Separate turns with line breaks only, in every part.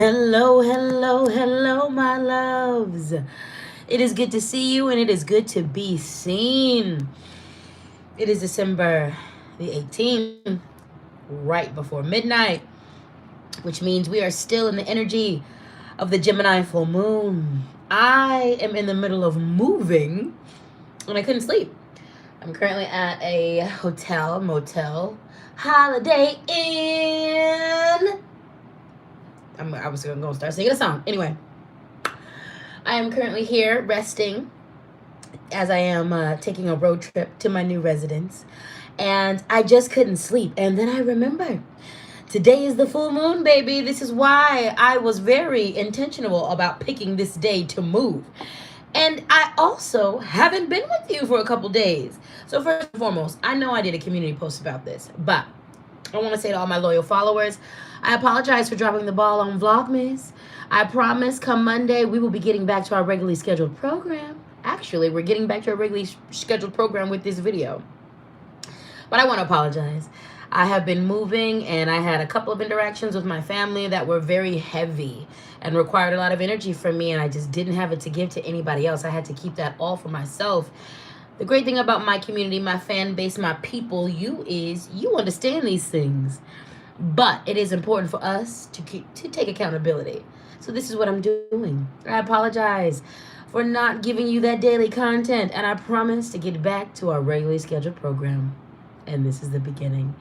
Hello, hello, hello, my loves. It is good to see you and it is good to be seen. It is December the 18th, right before midnight, which means we are still in the energy of the Gemini full moon. I am in the middle of moving and I couldn't sleep. I'm currently at a hotel, motel, Holiday Inn. I was going to start singing a song. Anyway, I am currently here resting as I am taking a road trip to my new residence. And I just couldn't sleep. And then I remembered today is the full moon, baby. This is why I was very intentional about picking this day to move. And I also haven't been with you for a couple days. So, first and foremost, I know I did a community post about this, but I want to say to all my loyal followers, I apologize for dropping the ball on Vlogmas. I promise come Monday we will be getting back to our regularly scheduled program. Actually, we're getting back to our regularly scheduled program with this video. But I want to apologize. I have been moving and I had a couple of interactions with my family that were very heavy and required a lot of energy from me, and I just didn't have it to give to anybody else. I had to keep that all for myself. The great thing about my community, my fan base, my people, is you understand these things. But it is important for us to take accountability. So this is what I'm doing. I apologize for not giving you that daily content, and I promise to get back to our regularly scheduled program. And this is the beginning.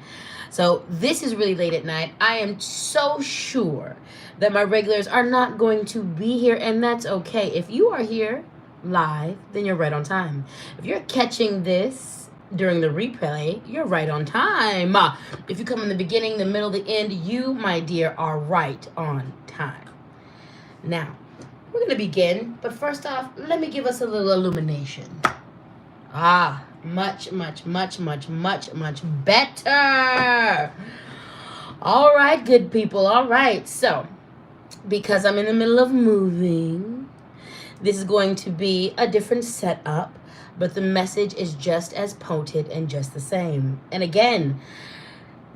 So this is really late at night. I am so sure that my regulars are not going to be here, and that's okay. If you are here live, then you're right on time. If you're catching this during the replay, you're right on time. If you come in the beginning, the middle, the end, you, my dear, are right on time. Now, we're going to begin, but first off, let me give us a little illumination. Much better. All right, good people. All right. So, because I'm in the middle of moving, this is going to be a different setup, but the message is just as potent and just the same. And again,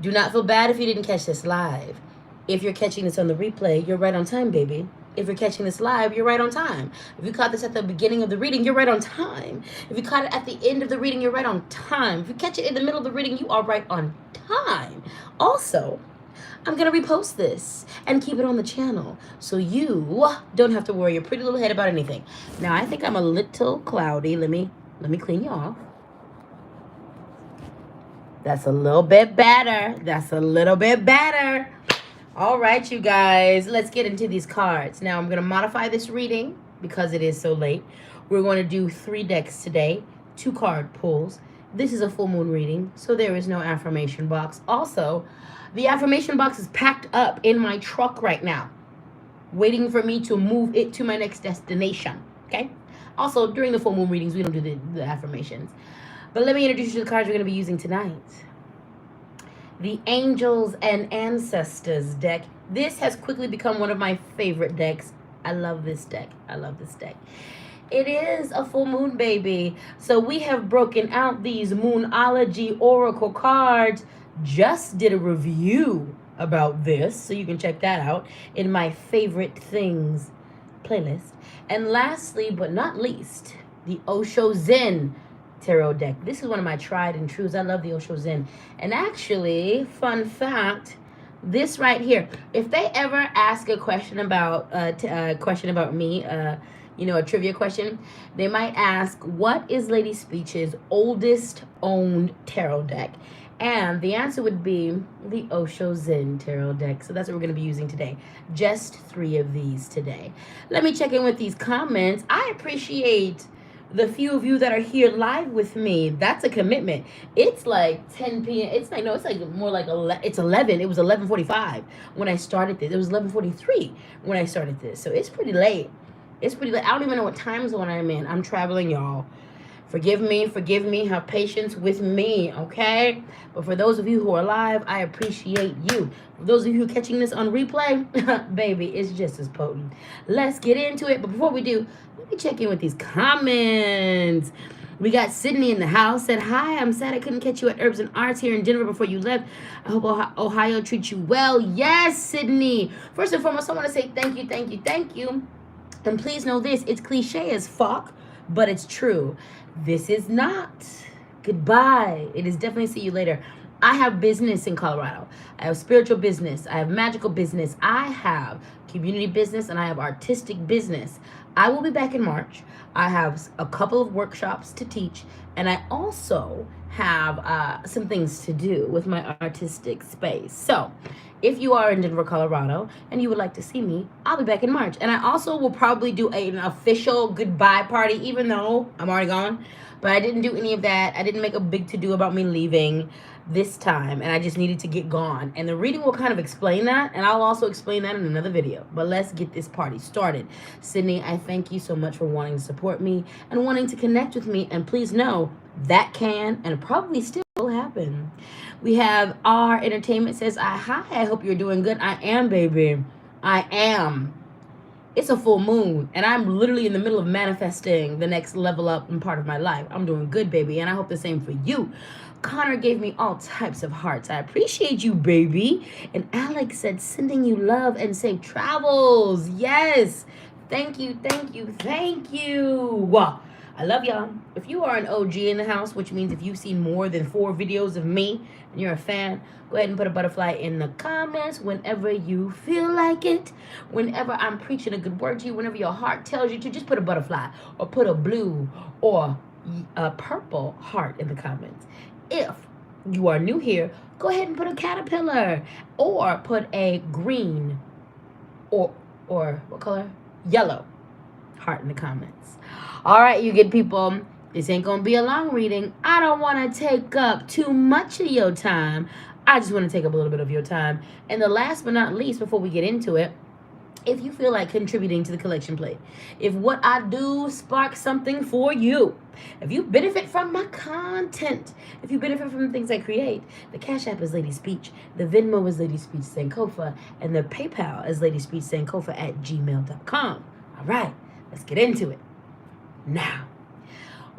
do not feel bad if you didn't catch this live. If you're catching this on the replay, you're right on time, baby. If you're catching this live, you're right on time. If you caught this at the beginning of the reading, you're right on time. If you caught it at the end of the reading, you're right on time. If you catch it in the middle of the reading, you are right on time. Also, I'm going to repost this and keep it on the channel so you don't have to worry your pretty little head about anything. Now, I think I'm a little cloudy. Let me clean you off. That's a little bit better. That's a little bit better. All right, you guys, let's get into these cards. Now, I'm going to modify this reading because it is so late. We're going to do 3 decks today, 2 card pulls. This is a full moon reading, so there is no affirmation box. Also, the affirmation box is packed up in my truck right now, waiting for me to move it to my next destination, okay? Also, during the full moon readings, we don't do the affirmations. But let me introduce you to the cards we're going to be using tonight. The Angels and Ancestors deck. This has quickly become one of my favorite decks. I love this deck. I love this deck. It is a full moon, baby. So we have broken out these Moonology Oracle cards. Just did a review about this, so you can check that out in my favorite things playlist. And lastly, but not least, the Osho Zen Tarot deck. This is one of my tried and trues. I love the Osho Zen. And actually, fun fact, this right here, if they ever ask a question about me, a trivia question, they might ask, what is LadySpeech's oldest owned tarot deck? And the answer would be the Osho Zen Tarot deck. So that's what we're going to be using today. Just 3 of these today. Let me check in with these comments. I appreciate the few of you that are here live with me. That's a commitment. It's like 10 p.m. It's more like it's 11. It was 11:45 when I started this. It was 11:43 when I started this. So it's pretty late. I don't even know what time zone I'm in. I'm traveling, y'all. Forgive me, have patience with me, okay? But for those of you who are live, I appreciate you. For those of you catching this on replay, baby, it's just as potent. Let's get into it. But before we do, let me check in with these comments. We got Sydney in the house. Said, hi, I'm sad I couldn't catch you at Herbs and Arts here in Denver before you left. I hope Ohio treats you well. Yes, Sydney. First and foremost, I want to say thank you, thank you, thank you. And please know this, it's cliche as fuck, but it's true. This is not goodbye. It is definitely see you later. I have business in Colorado. I have spiritual business. I have magical business. I have community business, and I have artistic business. I will be back in March. I have a couple of workshops to teach, and I also have some things to do with my artistic space. So if you are in Denver, Colorado, and you would like to see me, I'll be back in March. And I also will probably do an official goodbye party, even though I'm already gone. But I didn't do any of that. I didn't make a big to-do about me leaving this time, and I just needed to get gone. And the reading will kind of explain that, and I'll also explain that in another video. But let's get this party started. Sydney, I thank you so much for wanting to support me and wanting to connect with me. And please know that can and probably still will happen. We have our entertainment says, hi, I hope you're doing good. I am, baby. I am. It's a full moon, and I'm literally in the middle of manifesting the next level up in part of my life. I'm doing good, baby, and I hope the same for you. Connor gave me all types of hearts. I appreciate you, baby. And Alex said, sending you love and safe travels. Yes. Thank you, thank you, thank you. Wow. I love y'all. If you are an OG in the house, which means if you've seen more than 4 videos of me and you're a fan, go ahead and put a butterfly in the comments whenever you feel like it. Whenever I'm preaching a good word to you, whenever your heart tells you to, just put a butterfly or put a blue or a purple heart in the comments. If you are new here, go ahead and put a caterpillar or put a green or what color? Yellow heart in the comments. All right, you good people. This ain't going to be a long reading. I don't want to take up too much of your time. I just want to take up a little bit of your time. And the last but not least, before we get into it, if you feel like contributing to the collection plate, if what I do sparks something for you, if you benefit from my content, if you benefit from the things I create, the Cash App is LadySpeech, the Venmo is LadySpeech Sankofa, and the PayPal is LadySpeechSankofa@gmail.com. All right, let's get into it. Now,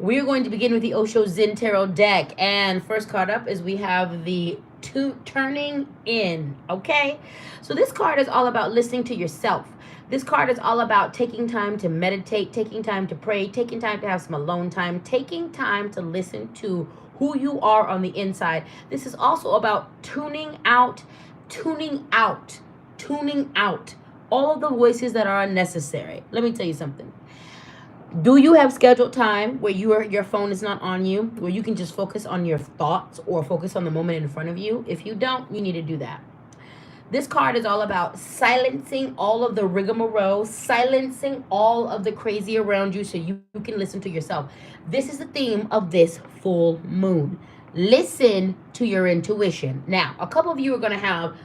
we're going to begin with the Osho Zen Tarot deck. And first card up is we have the Turning In, okay? So this card is all about listening to yourself. This card is all about taking time to meditate, taking time to pray, taking time to have some alone time, taking time to listen to who you are on the inside. This is also about tuning out all of the voices that are unnecessary. Let me tell you something. Do you have scheduled time where your phone is not on you, where you can just focus on your thoughts or focus on the moment in front of you? If you don't, you need to do that. This card is all about silencing all of the rigmarole, silencing all of the crazy around you so you can listen to yourself. This is the theme of this full moon. Listen to your intuition. Now, a couple of you are going to have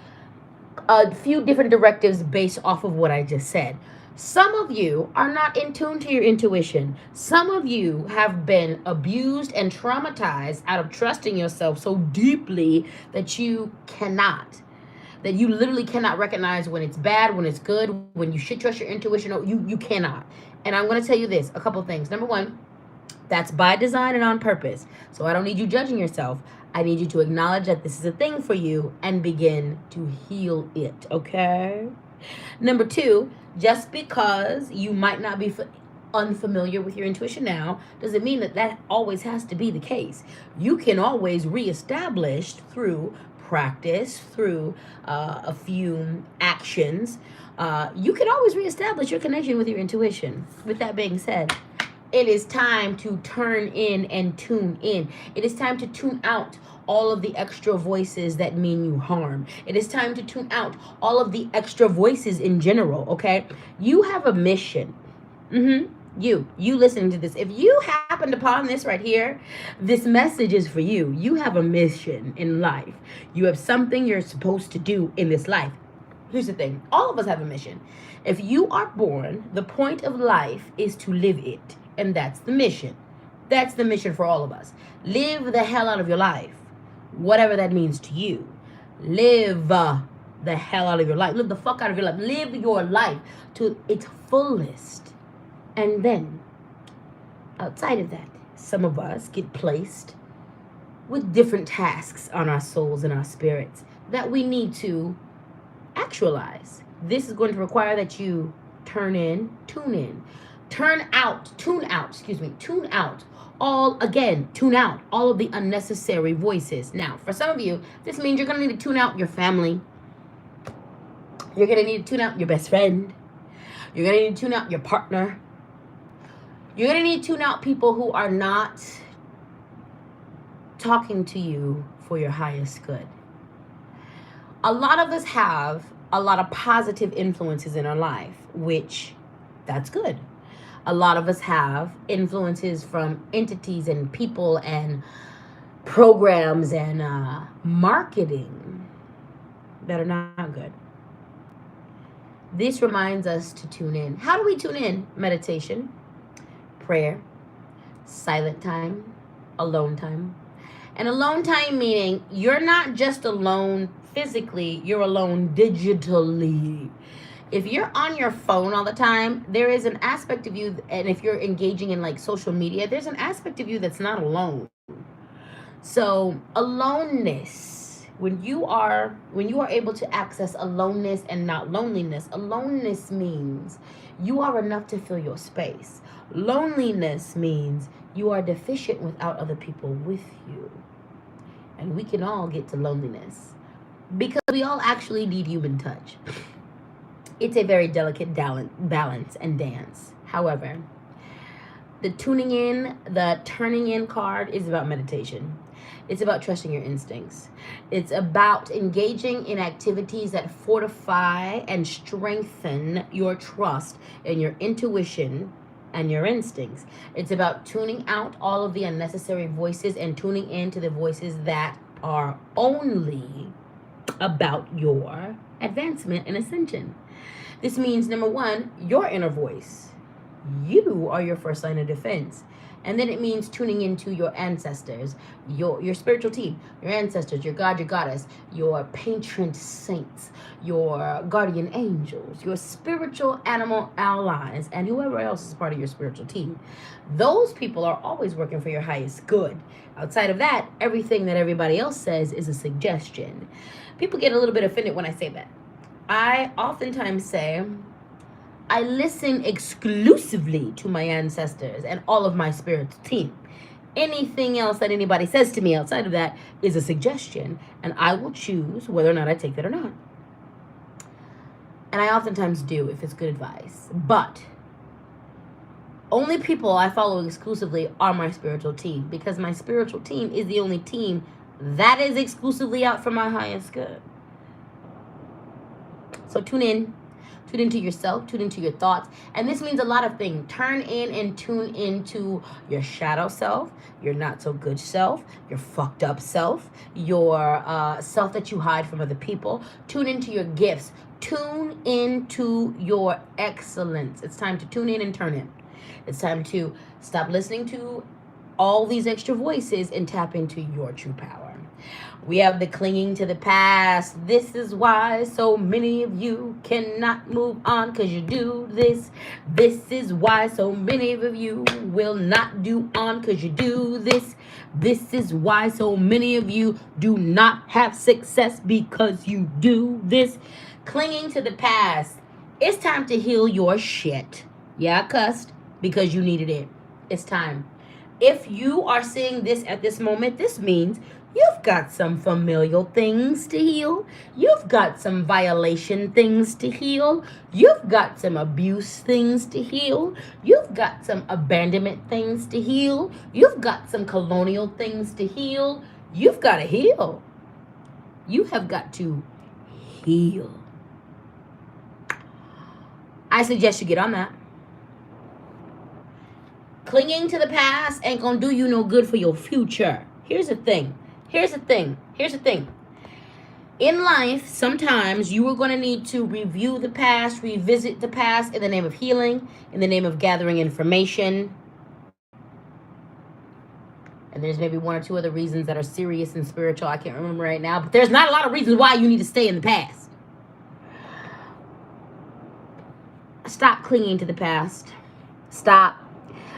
a few different directives based off of what I just said. Some of you are not in tune to your intuition. Some of you have been abused and traumatized out of trusting yourself so deeply that you literally cannot recognize when it's bad, when it's good, when you should trust your intuition. You cannot. And I'm going to tell you this, a couple things. Number one, that's by design and on purpose. So I don't need you judging yourself. I need you to acknowledge that this is a thing for you and begin to heal it, okay? Number two, just because you might not be unfamiliar with your intuition now doesn't mean that always has to be the case. You can always reestablish through practice, through a few actions. You can always reestablish your connection with your intuition. With that being said, it is time to turn in and tune in. It is time to tune out all of the extra voices that mean you harm. It is time to tune out all of the extra voices in general, okay? You have a mission. You listening to this. If you happened upon this right here, this message is for you. You have a mission in life. You have something you're supposed to do in this life. Here's the thing. All of us have a mission. If you are born, the point of life is to live it. And that's the mission. That's the mission for all of us. Live the hell out of your life. Whatever that means to you. Live the hell out of your life. Live the fuck out of your life. Live your life to its fullest. And then, outside of that, some of us get placed with different tasks on our souls and our spirits that we need to actualize. This is going to require that you tune out all of the unnecessary voices. Now, for some of you, this means you're going to need to tune out your family. You're going to need to tune out your best friend. You're going to need to tune out your partner. You're going to need to tune out people who are not talking to you for your highest good. A lot of us have a lot of positive influences in our life, which that's good. A lot of us have influences from entities and people and programs and marketing that are not good. This reminds us to tune in. How do we tune in? Meditation, prayer, silent time, alone time. And alone time meaning you're not just alone physically, you're alone digitally. If you're on your phone all the time, there is an aspect of you, and if you're engaging in like social media, there's an aspect of you that's not alone. So aloneness, when you are able to access aloneness and not loneliness, aloneness means you are enough to fill your space. Loneliness means you are deficient without other people with you. And we can all get to loneliness because we all actually need human touch. It's a very delicate balance and dance. However, the tuning in, the turning in card is about meditation. It's about trusting your instincts. It's about engaging in activities that fortify and strengthen your trust in your intuition and your instincts. It's about tuning out all of the unnecessary voices and tuning into the voices that are only about your advancement and ascension. This means, number one, your inner voice. You are your first line of defense. And then it means tuning into your ancestors, your spiritual team, your ancestors, your God, your goddess, your patron saints, your guardian angels, your spiritual animal allies, and whoever else is part of your spiritual team. Those people are always working for your highest good. Outside of that, everything that everybody else says is a suggestion. People get a little bit offended when I say that. I oftentimes say, I listen exclusively to my ancestors and all of my spiritual team. Anything else that anybody says to me outside of that is a suggestion, and I will choose whether or not I take that or not. And I oftentimes do if it's good advice. But only people I follow exclusively are my spiritual team, because my spiritual team is the only team that is exclusively out for my highest good. So tune into yourself, tune into your thoughts. And this means a lot of things. Turn in and tune into your shadow self, your not so good self, your fucked up self, your self that you hide from other people. Tune into your gifts. Tune into your excellence. It's time to tune in and turn in. It's time to stop listening to all these extra voices and tap into your true power. We have the clinging to the past. This is why so many of you cannot move on, because you do this. This is why so many of you will not do on, because you do this. This is why so many of you do not have success, because you do this. Clinging to the past. It's time to heal your shit. Yeah, I cussed because you needed it. It's time. If you are seeing this at this moment, this means you've got some familial things to heal. You've got some violation things to heal. You've got some abuse things to heal. You've got some abandonment things to heal. You've got some colonial things to heal. You've got to heal. You have got to heal. I suggest you get on that. Clinging to the past ain't gonna do you no good for your future. Here's the thing. In life, sometimes you are going to need to review the past, revisit the past in the name of healing, in the name of gathering information. And there's maybe one or two other reasons that are serious and spiritual. I can't remember right now, but there's not a lot of reasons why you need to stay in the past. Stop clinging to the past. Stop.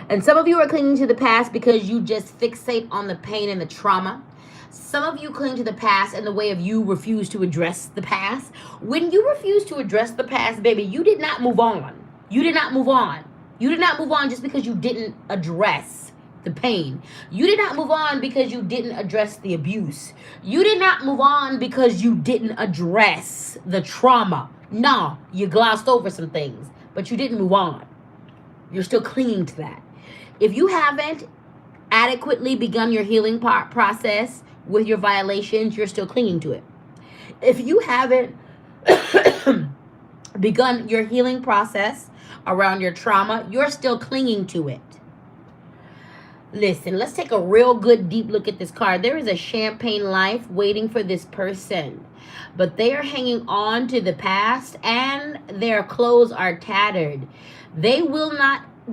And some of you are clinging to the past because you just fixate on the pain and the trauma. Some of you cling to the past in the way of you refuse to address the past. When you refuse to address the past, baby, you did not move on. You did not move on. You did not move on just because you didn't address the pain. You did not move on because you didn't address the abuse. You did not move on because you didn't address the trauma. No, you glossed over some things, but you didn't move on. You're still clinging to that. If you haven't adequately begun your healing process with your violations, you're still clinging to it. If you haven't begun your healing process around your trauma, you're still clinging to it. Listen, let's take a real good deep look at this card. There is a champagne life waiting for this person, but they are hanging on to the past and their clothes are tattered. They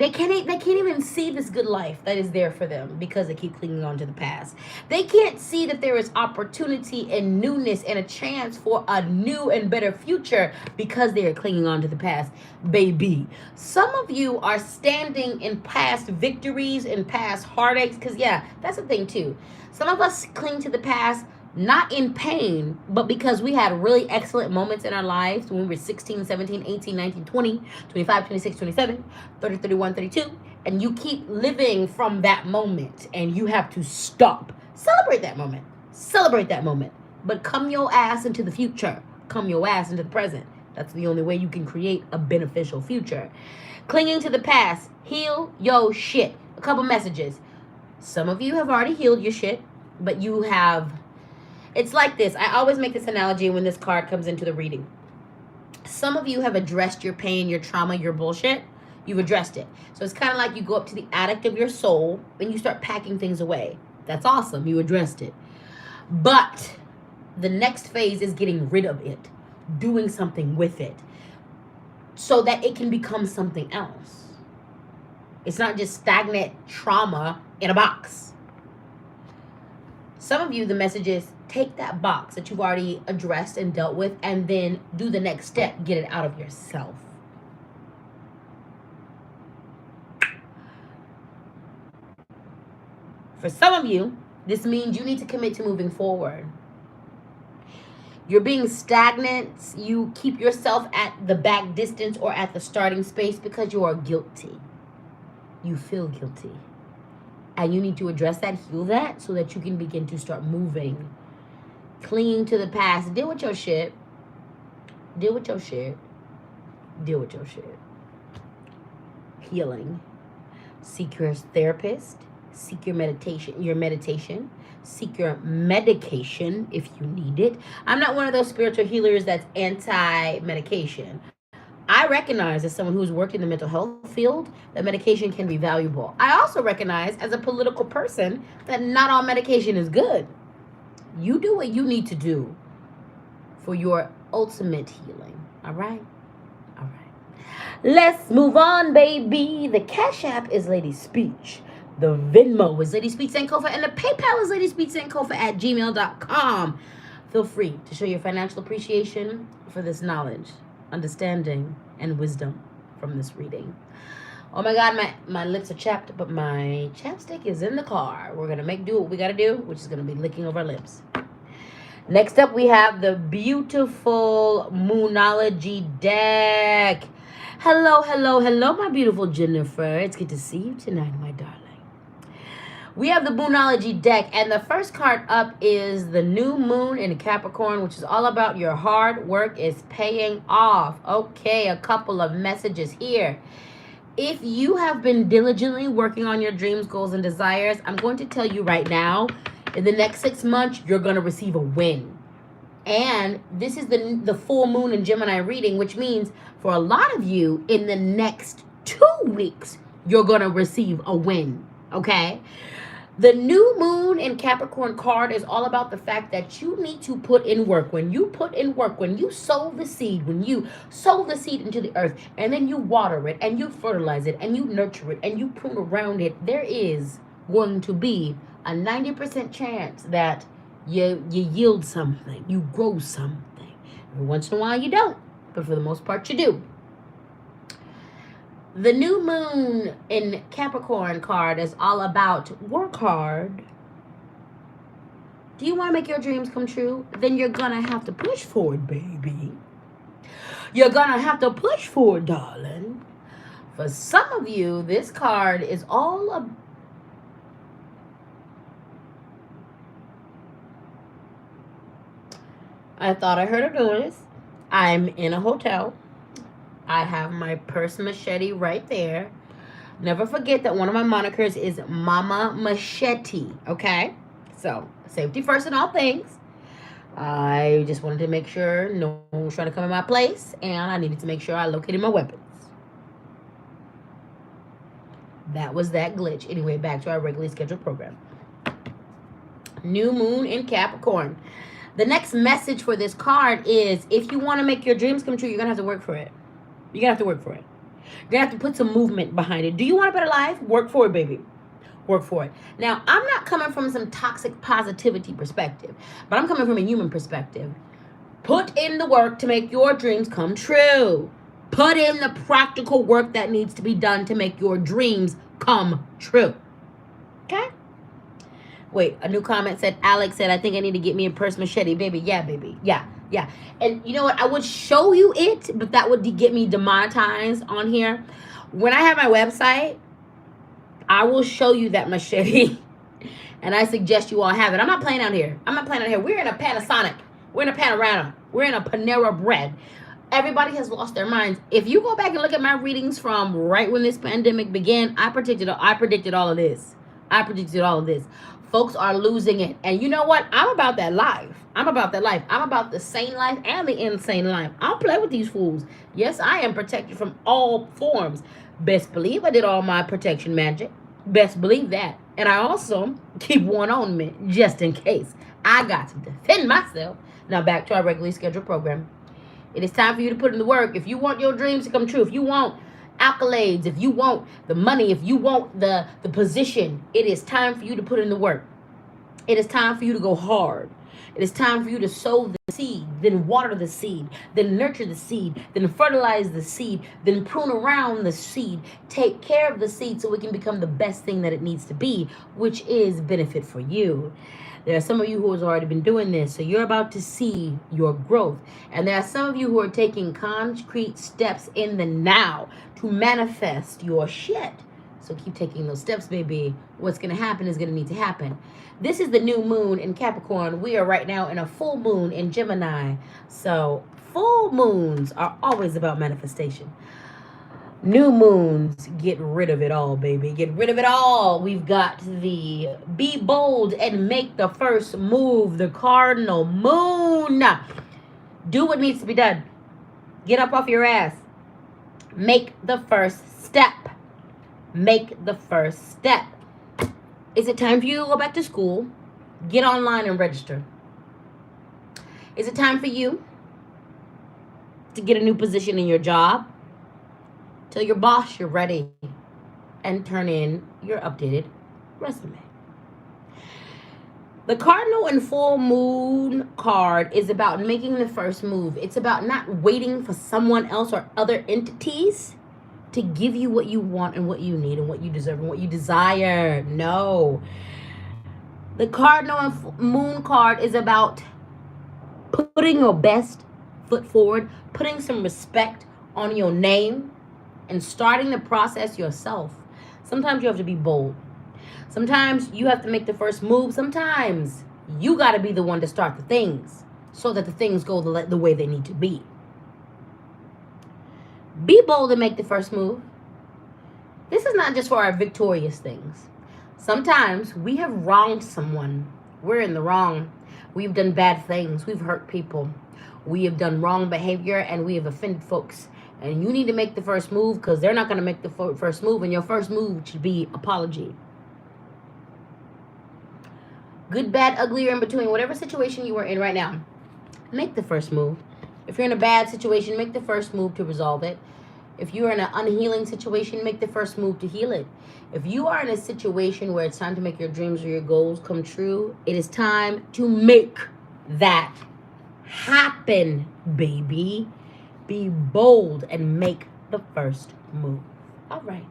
can't even see this good life that is there for them because they keep clinging on to the past. They can't see that there is opportunity and newness and a chance for a new and better future because they are clinging on to the past. Baby, some of you are standing in past victories and past heartaches because, yeah, that's the thing too. Some of us cling to the past not in pain, but because we had really excellent moments in our lives when we were 16, 17, 18, 19, 20, 25, 26, 27, 30, 31, 32, and you keep living from that moment and you have to stop. Celebrate that moment. Celebrate that moment. But come your ass into the future. Come your ass into the present. That's the only way you can create a beneficial future. Clinging to the past. Heal your shit. A couple messages. Some of you have already healed your shit, but you have... It's like this. I always make this analogy when this card comes into the reading. Some of you have addressed your pain, your trauma, your bullshit. You've addressed it. So it's kind of like you go up to the attic of your soul and you start packing things away. That's awesome. You addressed it. But the next phase is getting rid of it, doing something with it so that it can become something else. It's not just stagnant trauma in a box. Some of you, the message is take that box that you've already addressed and dealt with and then do the next step. Get it out of yourself. For some of you, this means you need to commit to moving forward. You're being stagnant. You keep yourself at the back distance or at the starting space because you are guilty. You feel guilty. And you need to address that, heal that, so that you can begin to start moving. Clinging to the past. Deal with your shit. Deal with your shit. Deal with your shit. Healing. Seek your therapist. Seek your meditation. Seek your medication if you need it. I'm not one of those spiritual healers that's anti-medication. I recognize as someone who's worked in the mental health field that medication can be valuable. I also recognize as a political person that not all medication is good. You do what you need to do for your ultimate healing. All right? All right. Let's move on, baby. The Cash App is LadySpeech. The Venmo is LadySpeech Sankofa. And the PayPal is LadySpeechSankofa@gmail.com. Feel free to show your financial appreciation for this knowledge, understanding, and wisdom from this reading. Oh my God, my lips are chapped, but my chapstick is in the car. We're going to do what we got to do, which is going to be licking of our lips. Next up, we have the beautiful Moonology deck. Hello, hello, hello, my beautiful Jennifer. It's good to see you tonight, my darling. We have the Moonology deck, and the first card up is the new moon in Capricorn, which is all about your hard work is paying off. Okay, a couple of messages here. If you have been diligently working on your dreams, goals, and desires, I'm going to tell you right now, in the next 6 months, you're going to receive a win. And this is the full moon in Gemini reading, which means for a lot of you, in the next 2 weeks, you're going to receive a win. Okay? The new moon in Capricorn card is all about the fact that you need to put in work. When you put in work, when you sow the seed, when you sow the seed into the earth, and then you water it, and you fertilize it, and you nurture it, and you prune around it, there is going to be a 90% chance that you yield something, you grow something. Every once in a while you don't, but for the most part you do. The new moon in Capricorn card is all about work hard. Do you want to make your dreams come true? Then you're going to have to push for it, baby. You're going to have to push for it, darling. For some of you, this card is all about. I thought I heard a noise. I'm in a hotel. I have my purse machete right there. Never forget that one of my monikers is Mama Machete, okay? So, safety first in all things. I just wanted to make sure no one was trying to come in my place, and I needed to make sure I located my weapons. That was that glitch. Anyway, back to our regularly scheduled program. New moon in Capricorn. The next message for this card is, if you want to make your dreams come true, you're going to have to work for it. You're going to have to work for it. You're going to have to put some movement behind it. Do you want a better life? Work for it, baby. Work for it. Now, I'm not coming from some toxic positivity perspective, but I'm coming from a human perspective. Put in the work to make your dreams come true. Put in the practical work that needs to be done to make your dreams come true. Okay? Wait, a new comment said, Alex said, I think I need to get me a purse machete. Baby, yeah, baby. Yeah. And you know what? I would show you it, but that would get me demonetized on here. When I have my website, I will show you that machete. And I suggest you all have it. I'm not playing out here. We're in a Panasonic. We're in a Panorama. We're in a Panera Bread. Everybody has lost their minds. If you go back and look at my readings from right when this pandemic began, I predicted all of this. Folks are losing it. And you know what? I'm about that life. I'm about the sane life and the insane life. I don't play with these fools. Yes, I am protected from all forms. Best believe I did all my protection magic. Best believe that. And I also keep one on me just in case. I got to defend myself. Now back to our regularly scheduled program. It is time for you to put in the work. If you want your dreams to come true, if you want accolades, if you want the money, if you want the position, it is time for you to put in the work. It is time for you to go hard. It is time for you to sow the seed, then water the seed, then nurture the seed, then fertilize the seed, then prune around the seed, take care of the seed so it can become the best thing that it needs to be, which is benefit for you. There are some of you who has already been doing this, so you're about to see your growth. And there are some of you who are taking concrete steps in the now to manifest your shit. So keep taking those steps, baby. What's going to happen is going to need to happen. This is the new moon in Capricorn. We are right now in a full moon in Gemini. So full moons are always about manifestation. New moons, get rid of it all, baby. Get rid of it all. We've got the be bold and make the first move, the cardinal moon. Do what needs to be done. Get up off your ass. Make the first step. Make the first step. Is it time for you to go back to school? Get online and register. Is it time for you to get a new position in your job? Tell your boss you're ready and turn in your updated resume. The cardinal and full moon card is about making the first move. It's about not waiting for someone else or other entities to give you what you want and what you need and what you deserve and what you desire. No. The cardinal and moon card is about putting your best foot forward, putting some respect on your name, and starting the process yourself. Sometimes you have to be bold. Sometimes you have to make the first move. Sometimes you got to be the one to start the things so that the things go the way they need to be. Be bold and make the first move. This is not just for our victorious things. Sometimes we have wronged someone. We're in the wrong. We've done bad things. We've hurt people. We have done wrong behavior and we have offended folks. And you need to make the first move because they're not going to make the first move. And your first move should be apology. Good, bad, ugly, or in between. Whatever situation you are in right now, make the first move. If you're in a bad situation, make the first move to resolve it. If you're in an unhealing situation, make the first move to heal it. If you are in a situation where it's time to make your dreams or your goals come true, it is time to make that happen, baby. Be bold and make the first move. All right.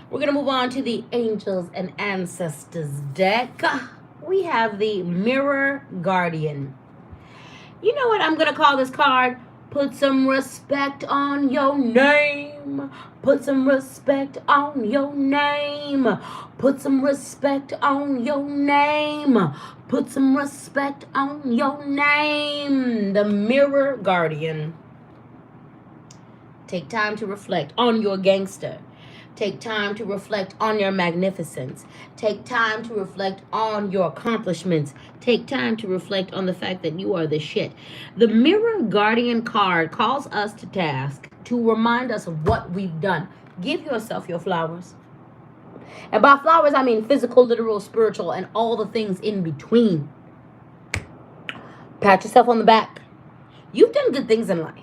We're going to move on to the Angels and Ancestors deck. We have the Mirror Guardian. You know what I'm going to call this card? Put some respect on your name. Put some respect on your name. Put some respect on your name. Put some respect on your name. The Mirror Guardian. Take time to reflect on your gangster. Take time to reflect on your magnificence. Take time to reflect on your accomplishments. Take time to reflect on the fact that you are the shit. The Mirror Guardian card calls us to task to remind us of what we've done. Give yourself your flowers. And by flowers, I mean physical, literal, spiritual, and all the things in between. Pat yourself on the back. You've done good things in life.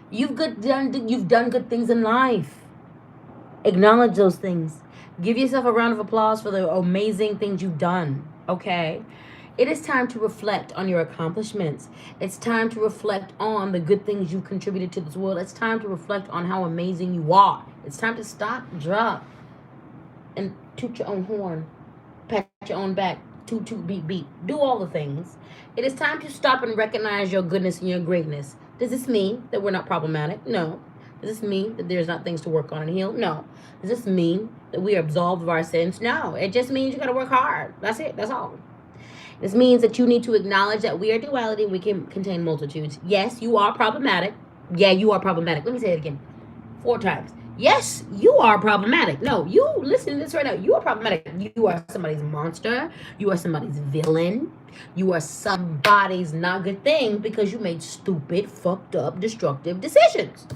You've done good things in life. Acknowledge those things. Give yourself a round of applause for the amazing things you've done, okay? It is time to reflect on your accomplishments. It's time to reflect on the good things you contributed to this world. It's time to reflect on how amazing you are. It's time to stop, drop, and toot your own horn. Pat your own back. Toot, toot, beep, beep. Do all the things. It is time to stop and recognize your goodness and your greatness. Does this mean that we're not problematic? No. Does this mean that there's not things to work on and heal? No. Does this mean that we are absolved of our sins? No. It just means you got to work hard. That's it. That's all. This means that you need to acknowledge that we are duality and we can contain multitudes. Yes, you are problematic. Yeah, you are problematic. Let me say it again 4 times. Yes, you are problematic. No, you listen to this right now. You are problematic. You are somebody's monster. You are somebody's villain. You are somebody's not good thing because you made stupid, fucked up, destructive decisions.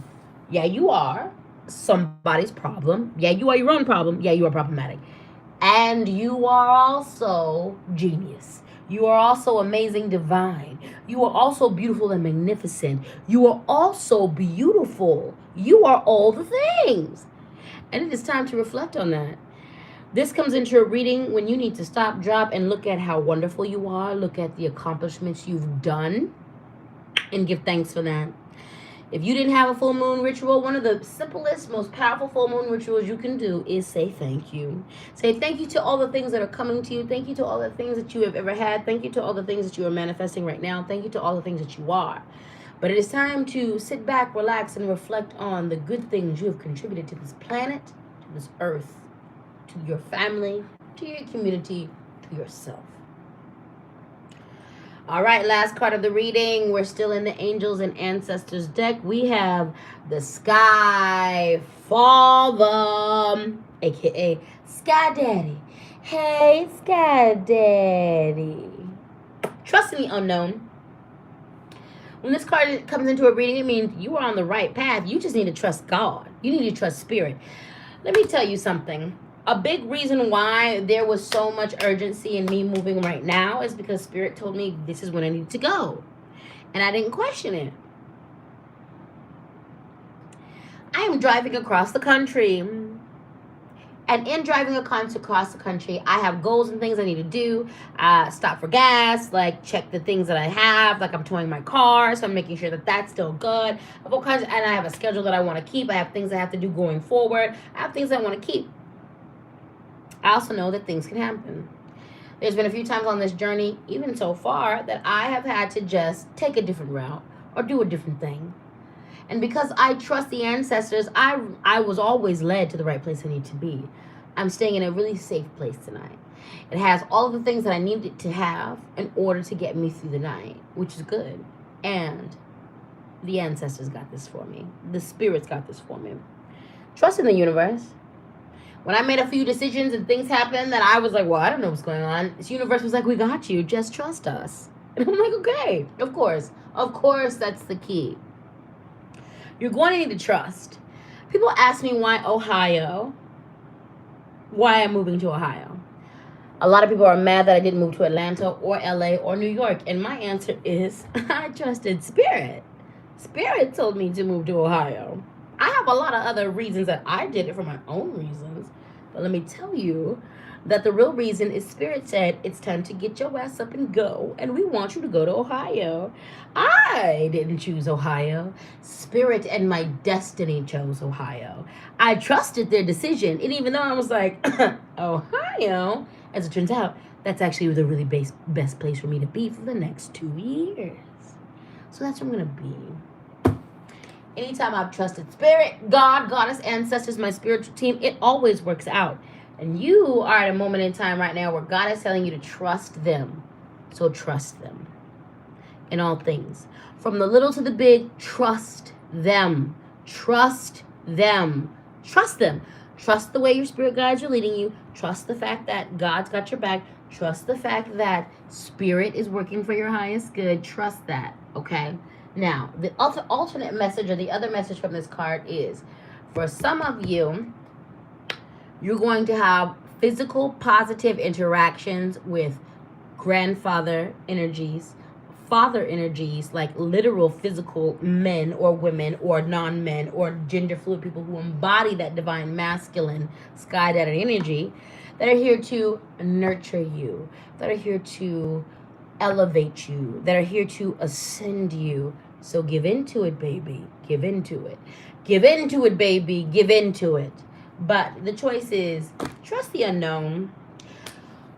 Yeah, you are somebody's problem. Yeah, you are your own problem. Yeah, you are problematic. And you are also genius. You are also amazing, divine. You are also beautiful and magnificent. You are also beautiful. You are all the things. And it is time to reflect on that. This comes into a reading when you need to stop, drop, and look at how wonderful you are. Look at the accomplishments you've done and give thanks for that. If you didn't have a full moon ritual, one of the simplest, most powerful full moon rituals you can do is say thank you. Say thank you to all the things that are coming to you. Thank you to all the things that you have ever had. Thank you to all the things that you are manifesting right now. Thank you to all the things that you are. But it is time to sit back, relax, and reflect on the good things you have contributed to this planet, to this earth, to your family, to your community, to yourself. All right, last card of the reading. We're still in the Angels and Ancestors deck. We have the Sky Father, aka Sky Daddy. Hey, Sky Daddy. Trust in the unknown. When this card comes into a reading, it means you are on the right path. You just need to trust God. You need to trust Spirit. Let me tell you something. A big reason why there was so much urgency in me moving right now is because Spirit told me this is when I need to go. And I didn't question it. I am driving across the country. And in driving across the country, I have goals and things I need to do. Stop for gas, like check the things that I have. Like I'm towing my car, so I'm making sure that that's still good. Of all kinds, and I have a schedule that I want to keep. I have things I have to do going forward. I have things I want to keep. I also know that things can happen. There's been a few times on this journey, even so far, that I have had to just take a different route or do a different thing. And because I trust the ancestors, I was always led to the right place I need to be. I'm staying in a really safe place tonight. It has all of the things that I needed to have in order to get me through the night, which is good. And the ancestors got this for me. The spirits got this for me. Trust in the universe. When I made a few decisions and things happened that I was like, well, I don't know what's going on. This universe was like, we got you. Just trust us. And I'm like, okay, of course. Of course, that's the key. You're going to need to trust. People ask me why Ohio, why I'm moving to Ohio. A lot of people are mad that I didn't move to Atlanta or LA or New York. And my answer is, I trusted Spirit. Spirit told me to move to Ohio. I have a lot of other reasons that I did it for my own reasons. But let me tell you that the real reason is Spirit said it's time to get your ass up and go, and we want you to go to Ohio. I didn't choose Ohio. Spirit and my destiny chose Ohio. I trusted their decision, and even though I was like, Ohio, as it turns out, that's actually the really best place for me to be for the next 2 years. So that's where I'm going to be. Anytime I've trusted Spirit, God, Goddess, ancestors, my spiritual team, it always works out. And you are at a moment in time right now where God is telling you to trust them. So trust them in all things. From the little to the big, trust them. Trust them. Trust them. Trust the way your spirit guides are leading you. Trust the fact that God's got your back. Trust the fact that Spirit is working for your highest good. Trust that, okay? Now, the alternate message or the other message from this card is, for some of you, you're going to have physical positive interactions with grandfather energies, father energies, like literal physical men or women or non-men or gender fluid people who embody that divine masculine sky-dad energy that are here to nurture you, that are here to elevate you, that are here to ascend you. So give into it, baby. Give into it. Give into it, baby. Give into it. But the choice is trust the unknown.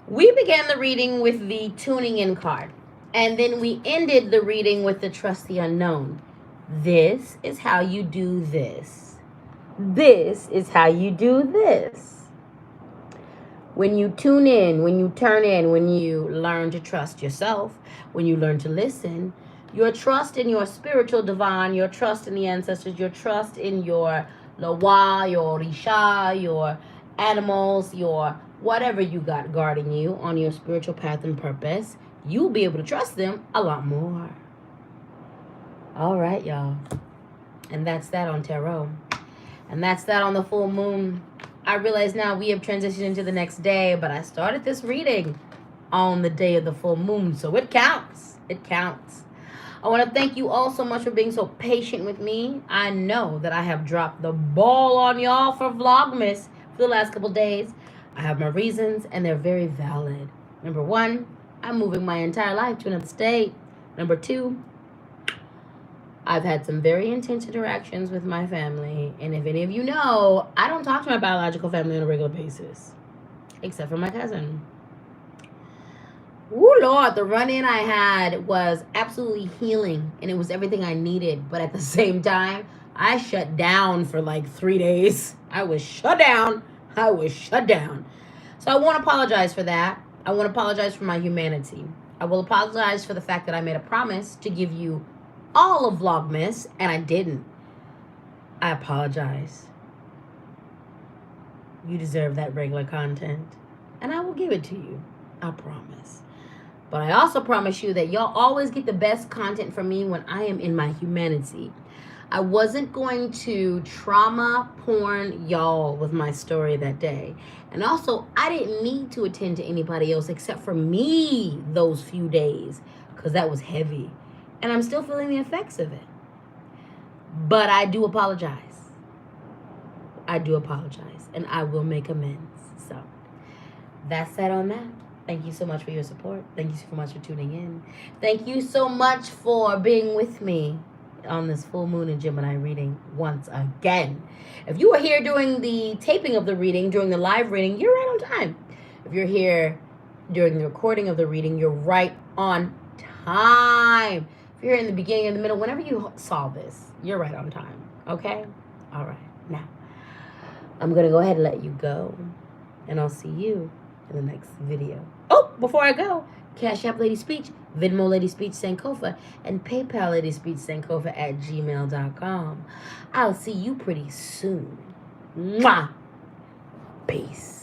We began the reading with the tuning in card. And then we ended the reading with the trust the unknown. This is how you do this. This is how you do this. When you tune in, when you turn in, when you learn to trust yourself, when you learn to listen, your trust in your spiritual divine, your trust in the ancestors, your trust in your Loa, your Risha, your animals, your whatever you got guarding you on your spiritual path and purpose, you'll be able to trust them a lot more. All right, y'all. And that's that on tarot. And that's that on the full moon. I realize now we have transitioned into the next day, but I started this reading on the day of the full moon, so it counts. It counts. I want to thank you all so much for being so patient with me. I know that I have dropped the ball on y'all for Vlogmas for the last couple days. I have my reasons, and they're very valid. Number one, I'm moving my entire life to another state. Number two, I've had some very intense interactions with my family. And if any of you know, I don't talk to my biological family on a regular basis. Except for my cousin. Ooh, Lord, the run-in I had was absolutely healing. And it was everything I needed. But at the same time, I shut down for like 3 days. I was shut down. I was shut down. So I want to apologize for that. I want to apologize for my humanity. I will apologize for the fact that I made a promise to give you all of Vlogmas, and I didn't. I apologize. You deserve that regular content, and I will give it to you. I promise. But I also promise you that y'all always get the best content from me when I am in my humanity. I wasn't going to trauma porn y'all with my story that day. And also, I didn't need to attend to anybody else except for me those few days, because that was heavy. And I'm still feeling the effects of it. But I do apologize. I do apologize. And I will make amends. So, that's that on that. Thank you so much for your support. Thank you so much for tuning in. Thank you so much for being with me on this full moon in Gemini reading once again. If you were here during the taping of the reading, during the live reading, you're right on time. If you're here during the recording of the reading, you're right on time. If you're in the beginning, in the middle, whenever you saw this, you're right on time. Okay? All right. Now, I'm going to go ahead and let you go. And I'll see you in the next video. Oh, before I go, Cash App LadySpeech, Venmo LadySpeech Sankofa, and PayPal LadySpeech Sankofa at gmail.com. I'll see you pretty soon. Mwah! Peace.